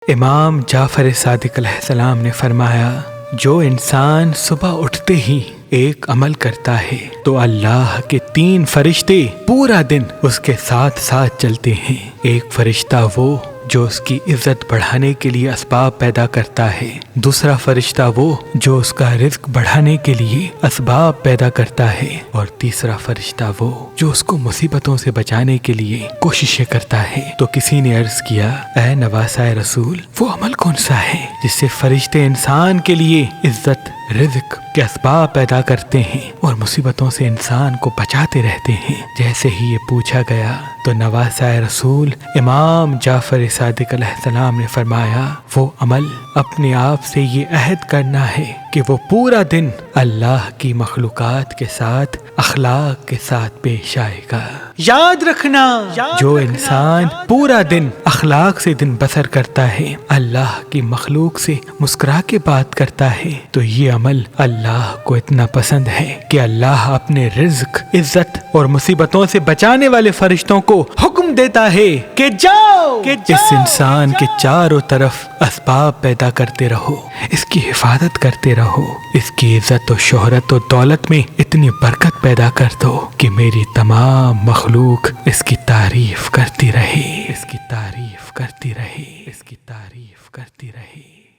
امام جعفر صادق علیہ السلام نے فرمایا، جو انسان صبح اٹھتے ہی ایک عمل کرتا ہے تو اللہ کے 3 فرشتے پورا دن اس کے ساتھ ساتھ چلتے ہیں۔ ایک فرشتہ وہ جو اس کی عزت بڑھانے کے لیے اسباب پیدا کرتا ہے، دوسرا فرشتہ وہ جو اس کا رزق بڑھانے کے لیے اسباب پیدا کرتا ہے، اور تیسرا فرشتہ وہ جو اس کو مصیبتوں سے بچانے کے لیے کوششیں کرتا ہے۔ تو کسی نے عرض کیا، اے نواسۂ رسول، وہ عمل کون سا ہے جس سے فرشتے انسان کے لیے عزت، رزق کے اسباب پیدا کرتے ہیں اور مصیبتوں سے انسان کو بچاتے رہتے ہیں؟ جیسے ہی یہ پوچھا گیا تو نواسۂ رسول امام جعفر صادق علیہ السلام نے فرمایا، وہ عمل اپنے آپ سے یہ عہد کرنا ہے کہ وہ پورا دن اللہ کی مخلوقات کے ساتھ اخلاق کے ساتھ پیش آئے گا۔ یاد رکھنا، جو انسان پورا دن اخلاق سے دن بسر کرتا ہے، اللہ کی مخلوق سے مسکرا کے بات کرتا ہے، تو یہ عمل اللہ کو اتنا پسند ہے کہ اللہ اپنے رزق، عزت اور مصیبتوں سے بچانے والے فرشتوں کو حکم دیتا ہے کہ جاؤ، اس انسان کے چاروں طرف اسباب پیدا کرتے رہو، اس کی حفاظت کرتے رہو، اس کی عزت و شہرت و دولت میں اتنی برکت پیدا کر دو کہ میری تمام مخلوق اس کی تعریف کرتی رہے، اس کی تعریف کرتی رہے، اس کی تعریف کرتی رہے۔